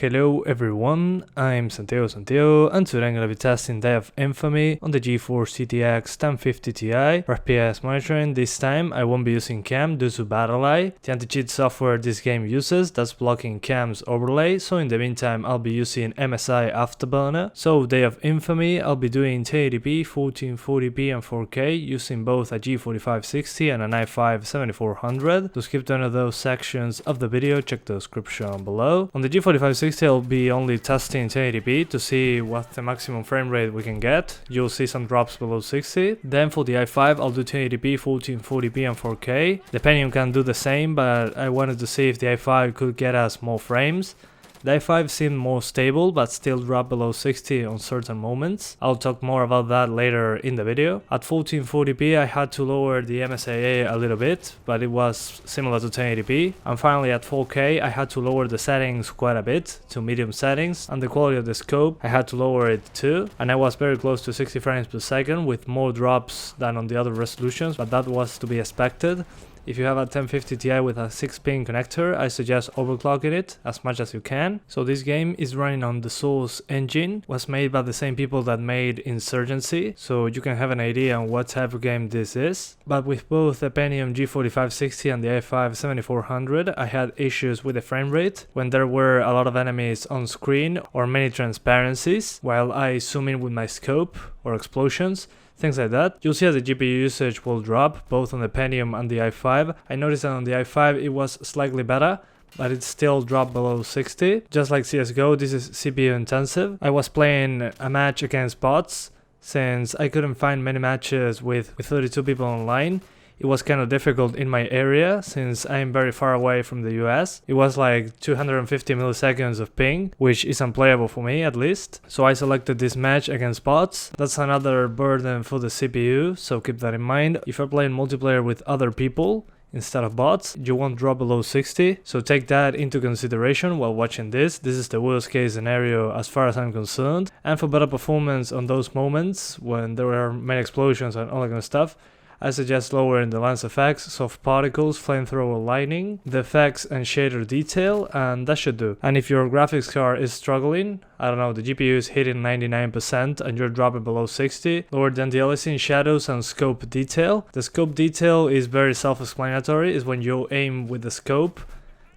Hello everyone, I'm Santiago, and today I'm gonna be testing Day of Infamy on the GeForce GTX 1050 Ti for FPS monitoring. This time I won't be using cam due to BattleEye, the anti-cheat software this game uses that's blocking cam's overlay, so in the meantime I'll be using MSAA Afterburner. So Day of Infamy, I'll be doing 1080p, 1440p and 4K using both a G4560 and an i5-7400. To skip to any of those sections of the video, check the description below. On the G4560 I'll be only testing 1080p to see what the maximum frame rate we can get. You'll see some drops below 60. Then for the i5 I'll do 1080p, 1440p and 4K. The Pentium can do the same, but I wanted to see if the i5 could get us more frames. The i5 seemed more stable but still dropped below 60 on certain moments. I'll talk more about that later in the video. At 1440p I had to lower the MSAA a little bit, but it was similar to 1080p. And finally at 4K I had to lower the settings quite a bit to medium settings, and the quality of the scope I had to lower it too. And I was very close to 60 frames per second with more drops than on the other resolutions, but that was to be expected. If you have a 1050 Ti with a 6-pin connector, I suggest overclocking it as much as you can. So this game is running on the Source engine, was made by the same people that made Insurgency, so you can have an idea on what type of game this is. But with both the Pentium G4560 and the i5-7400, I had issues with the frame rate when there were a lot of enemies on screen or many transparencies while I zoom in with my scope or explosions. Things like that. You'll see that the GPU usage will drop both on the Pentium and the i5. I noticed that on the i5 it was slightly better, but it still dropped below 60. Just like CSGO, this is CPU intensive. I was playing a match against bots since I couldn't find many matches with 32 people online. It was kind of difficult in my area since I'm very far away from the US. It was like 250 milliseconds of ping, which is unplayable for me at least. So I selected this match against bots. That's another burden for the CPU, so keep that in mind. If you're playing multiplayer with other people instead of bots, you won't drop below 60, so take that into consideration while watching this. This is the worst case scenario as far as I'm concerned. And for better performance on those moments when there are many explosions and all that kind of stuff, I suggest lowering the lens effects, soft particles, flamethrower lighting, the effects and shader detail, and that should do. And if your graphics card is struggling, I don't know, the GPU is hitting 99% and you're dropping below 60, lower the anti-aliasing, shadows and scope detail. The scope detail is very self-explanatory. It's when you aim with the scope.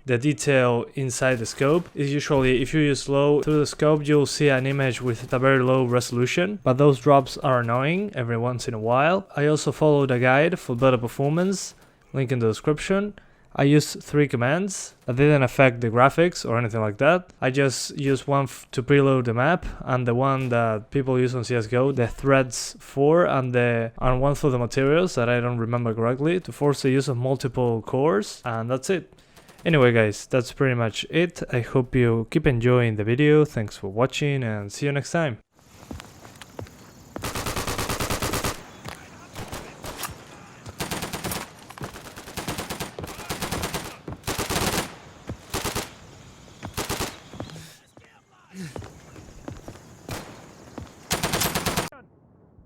The detail inside the scope is usually, if you use low through the scope, you'll see an image with a very low resolution, but those drops are annoying every once in a while. I also followed a guide for better performance, link in the description. I used 3 commands that didn't affect the graphics or anything like that. I just used one to preload the map, and the one that people use on CSGO, the threads 4, and one for the materials that I don't remember correctly, to force the use of multiple cores, and that's it. Anyway guys, that's pretty much it. I hope you keep enjoying the video. Thanks for watching and see you next time.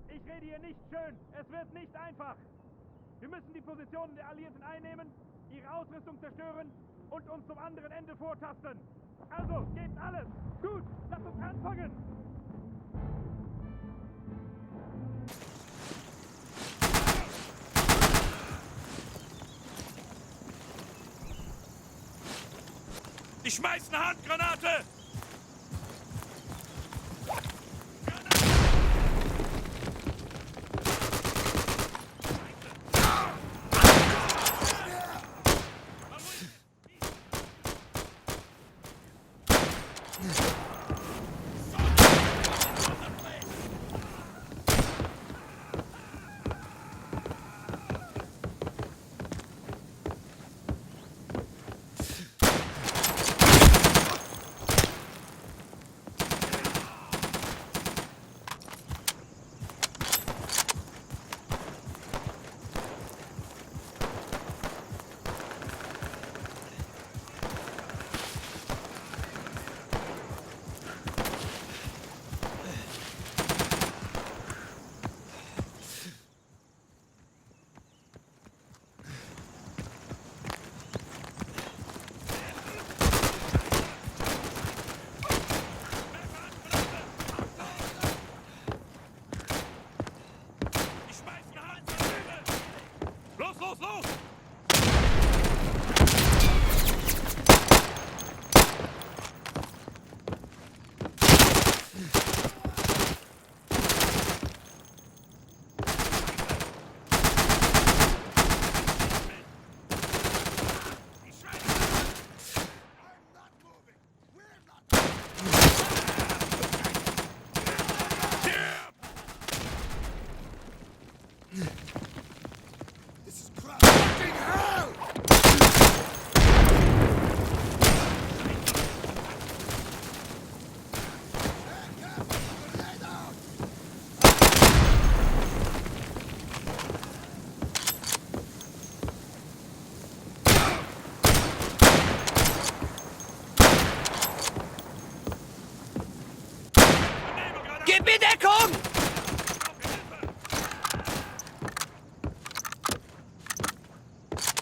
Ich rede hier nicht schön. Es wird nicht einfach. Wir müssen die Positionen der Alliierten einnehmen, ihre Ausrüstung zerstören und uns zum anderen Ende vortasten. Also, gebt alles. Gut, lasst uns anfangen. Ich schmeiß eine Handgranate! Gib mir Deckung!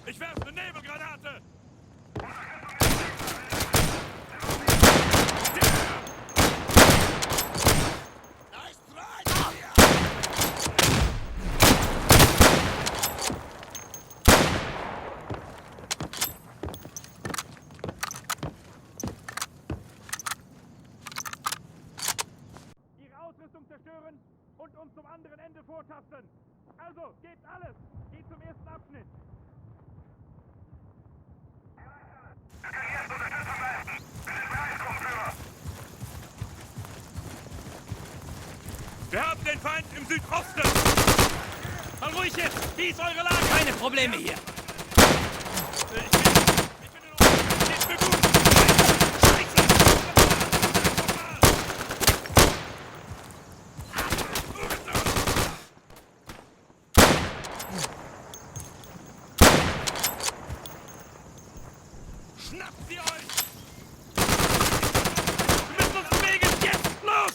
Ich werfe eine Nebelgranate! Ihre Ausrüstung zerstören und uns zum anderen Ende vortasten. Also, gebt alles! Geht zum ersten Abschnitt! Wir haben den Feind im Südosten! Mal ruhig jetzt! Wie ist eure Lage? Keine Probleme hier. Ich bin in Ordnung! Geht's mir gut! Scheiße! Schnappt sie euch! Wir müssen uns bewegen! Jetzt! Los!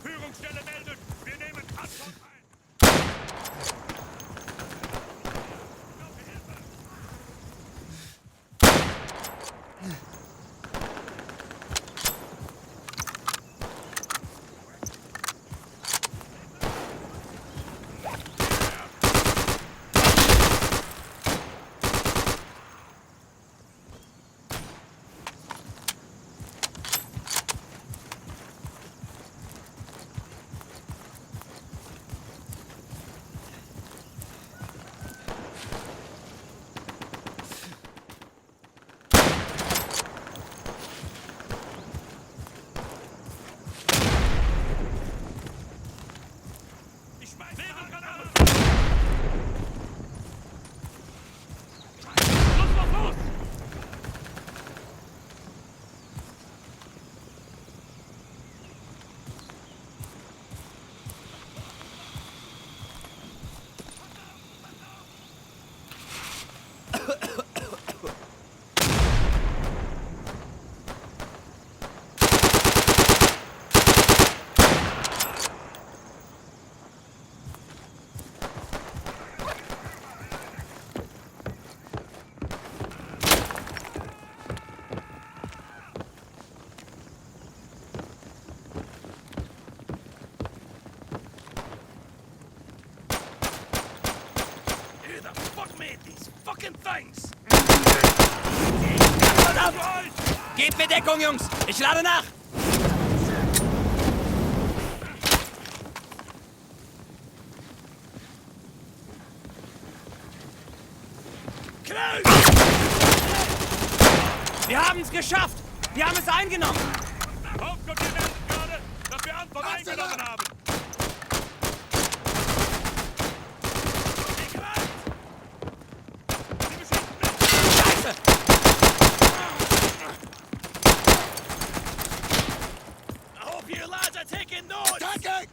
Führungsstelle meldet! Wir nehmen Antwort ein! Ich schmeiß Nebelgranate! Los! Who the fuck made these fucking things? Verdammt! Gebt mir Deckung, Jungs! Ich lade nach! Wir haben es geschafft! Wir haben es eingenommen! Hauptgott, wir merken gerade, dass wir Antwort eingenommen haben! Scheiße! I hope you lads are taking notes! Attacking!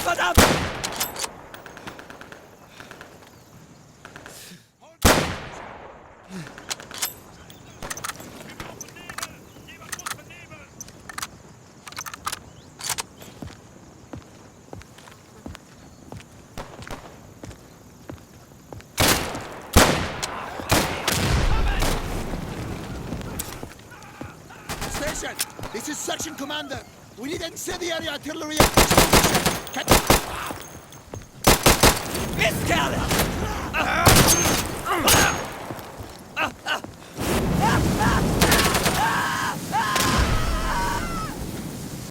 verdammt! Station, this is Section Commander. We need incendiary artillery. Mistkerle!